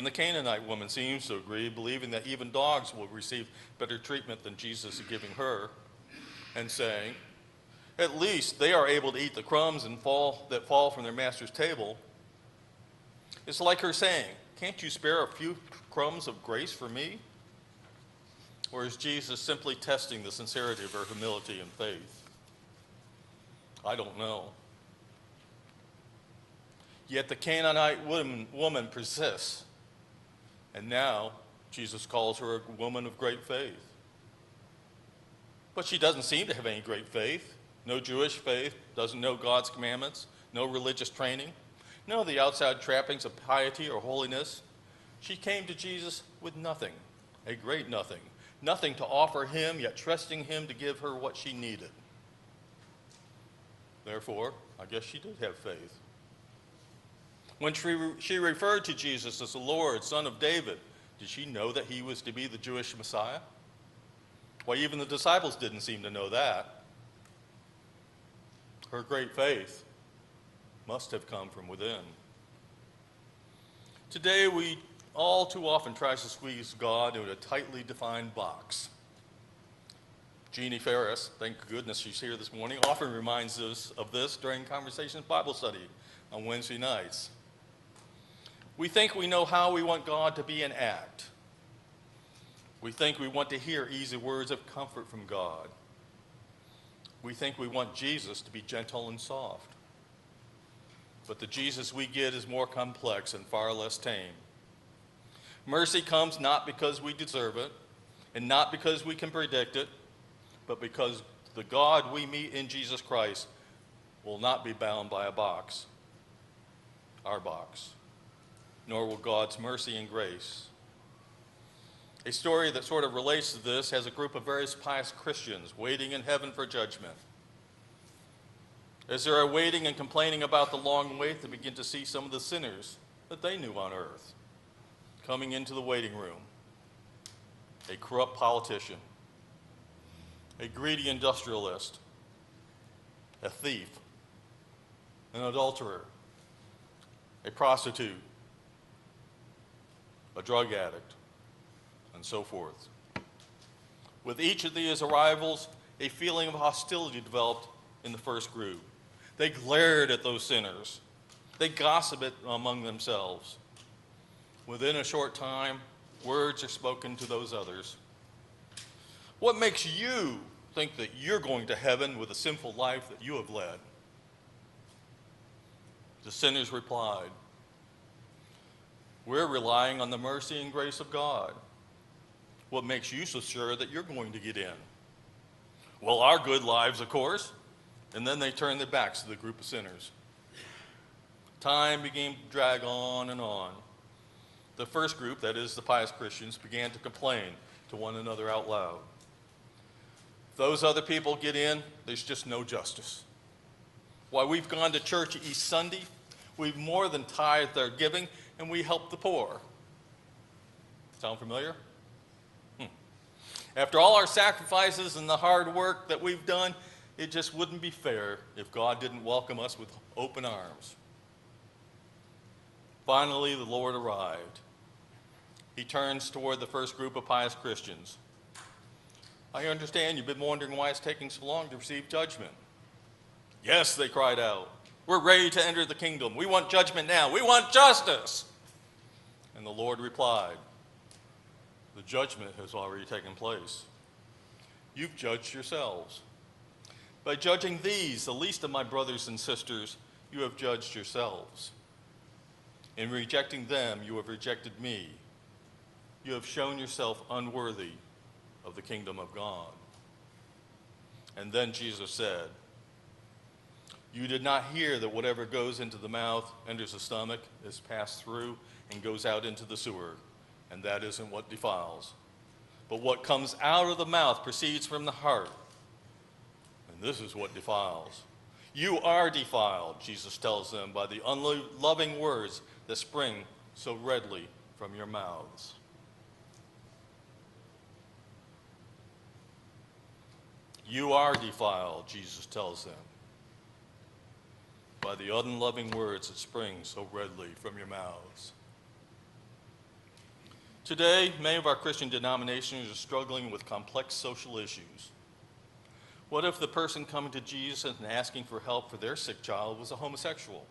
Even the Canaanite woman seems to agree, believing that even dogs will receive better treatment than Jesus is giving her, and saying, at least they are able to eat the crumbs that fall from their master's table. It's like her saying, can't you spare a few crumbs of grace for me? Or is Jesus simply testing the sincerity of her humility and faith? I don't know. Yet the Canaanite woman persists, and now Jesus calls her a woman of great faith. But she doesn't seem to have any great faith. No Jewish faith, doesn't know God's commandments, no religious training, none of the outside trappings of piety or holiness. She came to Jesus with nothing, a great nothing, nothing to offer him, yet trusting him to give her what she needed. Therefore, I guess she did have faith. When she referred to Jesus as the Lord, Son of David, did she know that he was to be the Jewish Messiah? Why, even the disciples didn't seem to know that. Her great faith must have come from within. Today, we all too often try to squeeze God into a tightly defined box. Jeannie Ferris, thank goodness she's here this morning, often reminds us of this during Conversations Bible Study on Wednesday nights. We think we know how we want God to be and act. We think we want to hear easy words of comfort from God. We think we want Jesus to be gentle and soft. But the Jesus we get is more complex and far less tame. Mercy comes not because we deserve it, and not because we can predict it, but because the God we meet in Jesus Christ will not be bound by a box, our box, nor will God's mercy and grace. A story that sort of relates to this has a group of various pious Christians waiting in heaven for judgment. As they are waiting and complaining about the long wait, they begin to see some of the sinners that they knew on earth coming into the waiting room. A corrupt politician, a greedy industrialist, a thief, an adulterer, a prostitute, a drug addict, and so forth. With each of these arrivals, a feeling of hostility developed in the first group. They glared at those sinners. They gossiped among themselves. Within a short time, words are spoken to those others. What makes you think that you're going to heaven with a sinful life that you have led? The sinners replied, we're relying on the mercy and grace of God. What makes you so sure that you're going to get in? Well, our good lives, of course. And then they turned their backs to the group of sinners. Time began to drag on and on. The first group, that is the pious Christians, began to complain to one another out loud. If those other people get in, there's just no justice. Why, we've gone to church each Sunday, we've more than tithed our giving, and we help the poor. Sound familiar? After all our sacrifices and the hard work that we've done, it just wouldn't be fair if God didn't welcome us with open arms. Finally, the Lord arrived. He turns toward the first group of pious Christians. I understand you've been wondering why it's taking so long to receive judgment. Yes, they cried out. We're ready to enter the kingdom. We want judgment now. We want justice. And the Lord replied, the judgment has already taken place. You've judged yourselves. By judging these, the least of my brothers and sisters, you have judged yourselves. In rejecting them, you have rejected me. You have shown yourself unworthy of the kingdom of God. And then Jesus said, you did not hear that whatever goes into the mouth, enters the stomach, is passed through, and goes out into the sewer. And that isn't what defiles. But what comes out of the mouth proceeds from the heart. And this is what defiles. You are defiled, Jesus tells them, by the unloving words that spring so readily from your mouths. You are defiled, Jesus tells them, by the unloving words that spring so readily from your mouths. Today, many of our Christian denominations are struggling with complex social issues. What if the person coming to Jesus and asking for help for their sick child was a homosexual?